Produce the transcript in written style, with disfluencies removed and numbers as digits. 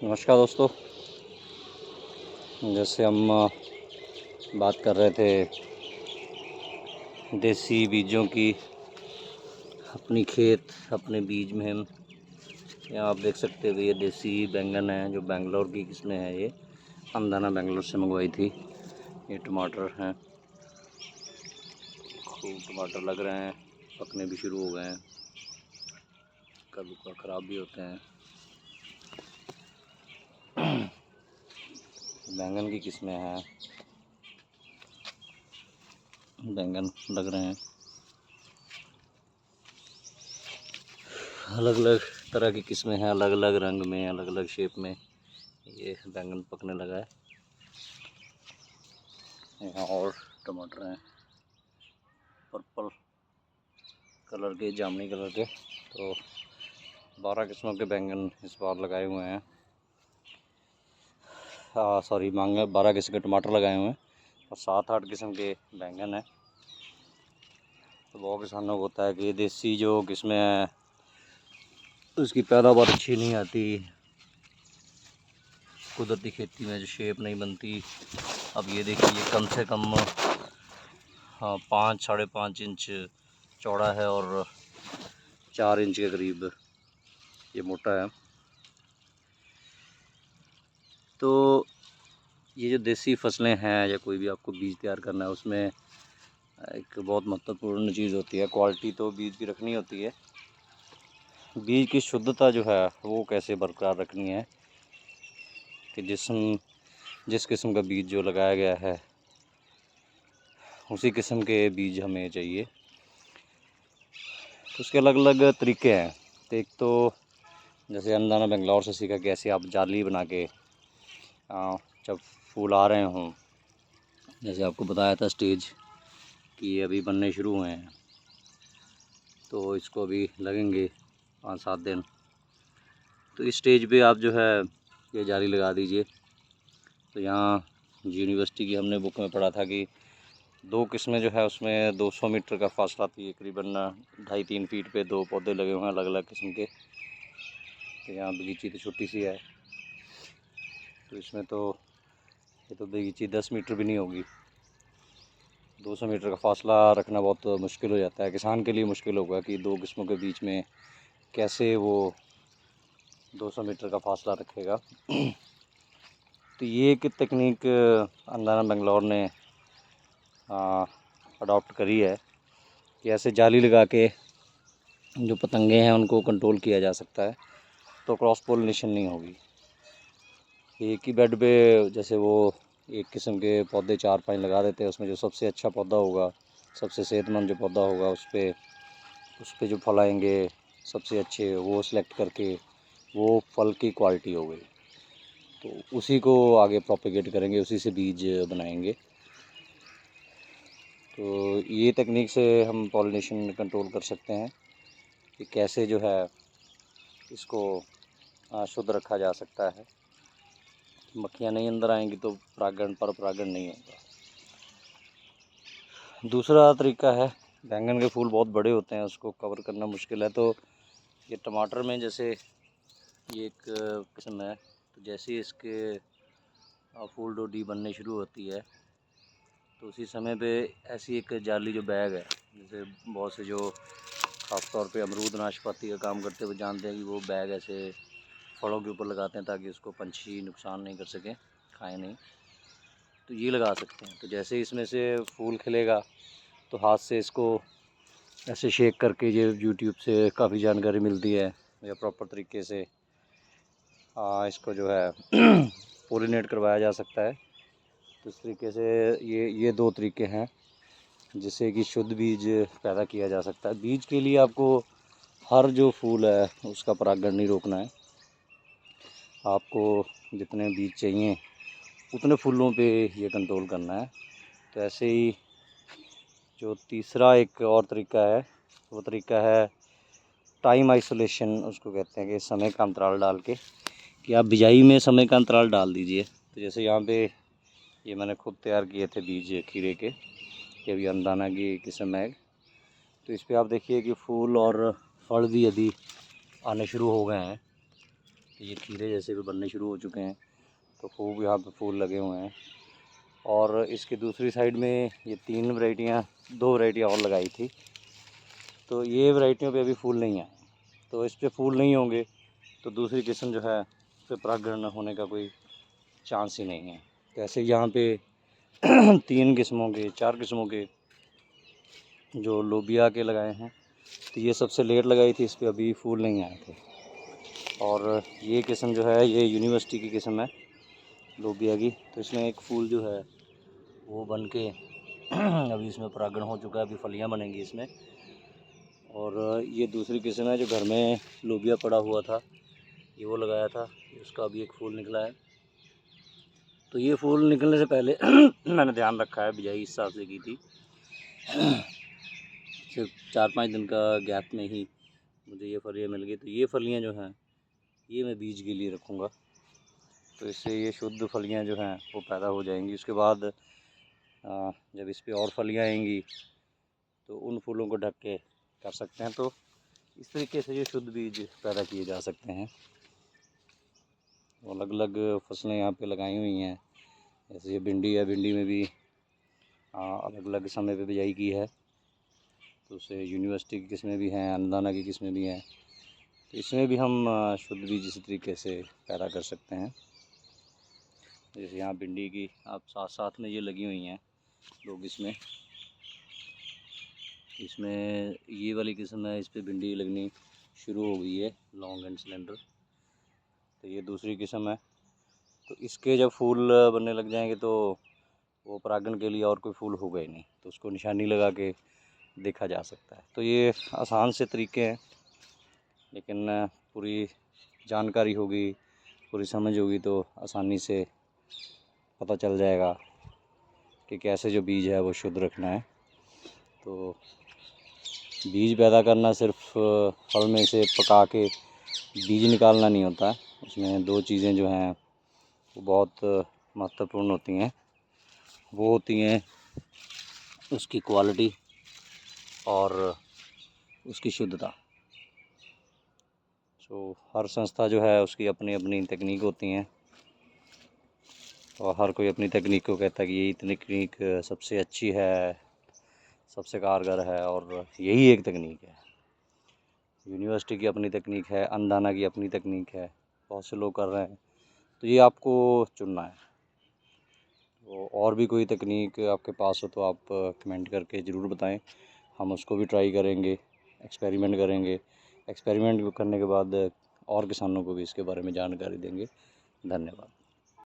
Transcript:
नमस्कार दोस्तों। जैसे हम बात कर रहे थे देसी बीजों की, अपनी खेत अपने बीज में हम यहाँ आप देख सकते हो। ये देसी बैंगन है जो बेंगलोर की किस्में है। ये अंदाना बेंगलोर से मंगवाई थी। ये टमाटर हैं, खूब टमाटर लग रहे हैं, पकने भी शुरू हो गए हैं, कभी कभी ख़राब भी होते हैं। बैंगन की किस्में हैं, बैंगन लग रहे हैं अलग अलग तरह की किस्में हैं, अलग अलग रंग में, अलग अलग शेप में। ये बैंगन पकने लगा है। यहाँ और टमाटर हैं पर्पल कलर के, जामुनी कलर के। तो 12 किस्मों के बैंगन इस बार लगाए हुए हैं। सॉरी, 12 किस्म के टमाटर लगाए हुए हैं और 7-8 किस्म के बैंगन हैं। तो बहुत किसानों को होता है कि देसी जो किस्में हैं उसकी पैदावार अच्छी नहीं आती, कुदरती खेती में जो शेप नहीं बनती। अब ये देखिए, कम से कम 5-5.5 इंच चौड़ा है और 4 इंच के करीब ये मोटा है। तो ये जो देसी फसलें हैं या कोई भी आपको बीज तैयार करना है, उसमें एक बहुत महत्वपूर्ण चीज़ होती है क्वालिटी। तो बीज की रखनी होती है, बीज की शुद्धता जो है वो कैसे बरकरार रखनी है कि जिस किस्म का बीज जो लगाया गया है उसी किस्म के बीज हमें चाहिए। तो उसके अलग अलग तरीके हैं। तो एक तो जैसे अंदाना बेंगलोर से सीखा, कैसे आप जाली बना के जब फूल आ रहे हों, जैसे आपको बताया था स्टेज कि ये अभी बनने शुरू हुए हैं, तो इसको अभी लगेंगे 5-7 दिन। तो इस स्टेज पे आप जो है ये जाली लगा दीजिए। तो यहाँ यूनिवर्सिटी की हमने बुक में पढ़ा था कि 2 किस्में जो है उसमें 200 मीटर का फासला थी, करीबन 2.5-3 फीट पे 2 पौधे लगे हुए हैं अलग अलग किस्म के। तो यहाँ बगीची तो छोटी सी है, तो इसमें तो ये तो बगीची 10 मीटर भी नहीं होगी। 200 मीटर का फासला रखना बहुत मुश्किल हो जाता है, किसान के लिए मुश्किल होगा कि 2 किस्मों के बीच में कैसे वो 200 मीटर का फासला रखेगा। तो ये एक तकनीक अंदाना बेंगलोर ने अडॉप्ट करी है कि ऐसे जाली लगा के जो पतंगे हैं उनको कंट्रोल किया जा सकता है, तो क्रॉस पोलिनेशन नहीं होगी। एक ही बेड पे जैसे वो एक किस्म के पौधे 4-5 लगा देते हैं, उसमें जो सबसे अच्छा पौधा होगा, सबसे सेहतमंद जो पौधा होगा, उस पे जो फल आएंगे सबसे अच्छे, वो सिलेक्ट करके वो फल की क्वालिटी हो गई, तो उसी को आगे प्रोपेगेट करेंगे, उसी से बीज बनाएंगे। तो ये टेक्निक से हम पॉलिनेशन कंट्रोल कर सकते हैं कि कैसे जो है इसको शुद्ध रखा जा सकता है। मक्खियाँ नहीं अंदर आएंगी तो पर परागण नहीं होगा। दूसरा तरीका है, बैंगन के फूल बहुत बड़े होते हैं, उसको कवर करना मुश्किल है। तो ये टमाटर में जैसे ये एक किस्म है, तो जैसे ही इसके फूल डोडी बनने शुरू होती है तो उसी समय पे ऐसी एक जाली जो बैग है, जैसे बहुत से जो ख़ास तौर पे अमरूद नाशपाती का काम करते हुए जानते हैं कि वो बैग ऐसे फलों के ऊपर लगाते हैं ताकि उसको पंछी नुकसान नहीं कर सकें, खाएं नहीं। तो ये लगा सकते हैं। तो जैसे ही इसमें से फूल खिलेगा तो हाथ से इसको ऐसे शेक करके, ये यूट्यूब से काफ़ी जानकारी मिलती है या प्रॉपर तरीके से इसको जो है पोलिनेट करवाया जा सकता है। तो इस तरीके से ये 2 तरीके हैं जिससे कि शुद्ध बीज पैदा किया जा सकता है। बीज के लिए आपको हर जो फूल है उसका परागण नहीं रोकना है, आपको जितने बीज चाहिए उतने फूलों पे ये कंट्रोल करना है। तो ऐसे ही जो तीसरा एक और तरीका है, वो तरीका है टाइम आइसोलेशन, उसको कहते हैं कि समय का अंतराल डाल के, कि आप बिजाई में समय का अंतराल डाल दीजिए। तो जैसे यहाँ पे ये मैंने खुद तैयार किए थे बीज खीरे के, ये अभी अंदाना की किस्म है। तो इस पर आप देखिए कि फूल और फल भी अभी आने शुरू हो गए हैं। ये खीरे जैसे भी बनने शुरू हो चुके हैं, तो खूब यहाँ पे फूल लगे हुए हैं। और इसकी दूसरी साइड में ये 2 वैरायटियाँ और लगाई थी, तो ये वैरायटियों पे अभी फूल नहीं आए। तो इस पे फूल नहीं होंगे तो दूसरी किस्म जो है उस पर परागण होने का कोई चांस ही नहीं है। तो ऐसे यहाँ पे 3 किस्मों के 4 किस्मों के जो लोबिया के लगाए हैं, तो ये सबसे लेट लगाई थी, इस पर अभी फूल नहीं आए थे। और ये किस्म जो है ये यूनिवर्सिटी की किस्म है लोबिया की, तो इसमें एक फूल जो है वो बन के अभी इसमें परागण हो चुका है, अभी फलियां बनेंगी इसमें। और ये दूसरी किस्म है जो घर में लोबिया पड़ा हुआ था, ये वो लगाया था, उसका अभी एक फूल निकला है। तो ये फूल निकलने से पहले मैंने ध्यान रखा है, बिजाई इस हिसाब से की थी, सिर्फ 4-5 दिन का गैप में ही मुझे ये फलियाँ मिल गई। तो ये फलियाँ जो हैं ये मैं बीज के लिए रखूँगा, तो इससे ये शुद्ध फलियाँ जो हैं वो पैदा हो जाएंगी। उसके बाद जब इस पर और फलियाँ आएंगी तो उन फूलों को ढक के कर सकते हैं। तो इस तरीके से ये शुद्ध बीज पैदा किए जा सकते हैं। अलग अलग फसलें यहाँ पे लगाई हुई हैं, जैसे ये भिंडी है, भिंडी में भी अलग अलग समय पे बिजाई की है, तो उससे यूनिवर्सिटी की किस्में भी हैं, अन्नदाना की किस्में भी हैं। तो इसमें भी हम शुद्ध बीज इसी तरीके से पैदा कर सकते हैं। जैसे यहाँ भिंडी की आप साथ साथ में ये लगी हुई हैं लोग, इसमें ये वाली किस्म है, इस पर भिंडी लगनी शुरू हो गई है, लॉन्ग एंड सिलेंडर। तो ये दूसरी किस्म है, तो इसके जब फूल बनने लग जाएंगे तो वो परागण के लिए और कोई फूल होगा ही नहीं, तो उसको निशानी लगा के देखा जा सकता है। तो ये आसान से तरीके हैं, लेकिन पूरी जानकारी होगी, पूरी समझ होगी तो आसानी से पता चल जाएगा कि कैसे जो बीज है वो शुद्ध रखना है। तो बीज पैदा करना सिर्फ फल में से पका के बीज निकालना नहीं होता, उसमें 2 चीज़ें जो हैं वो बहुत महत्वपूर्ण होती हैं। वो होती हैं उसकी क्वालिटी और उसकी शुद्धता। तो हर संस्था जो है उसकी अपनी अपनी तकनीक होती हैं, और हर कोई अपनी तकनीक को कहता है कि यही तकनीक सबसे अच्छी है, सबसे कारगर है, और यही एक तकनीक है। यूनिवर्सिटी की अपनी तकनीक है, अन्नदाना की अपनी तकनीक है, बहुत से लोग कर रहे हैं, तो ये आपको चुनना है। तो और भी कोई तकनीक आपके पास हो तो आप कमेंट करके ज़रूर बताएं, हम उसको भी ट्राई करेंगे, एक्सपेरिमेंट करेंगे। एक्सपेरिमेंट करने के बाद और किसानों को भी इसके बारे में जानकारी देंगे। धन्यवाद।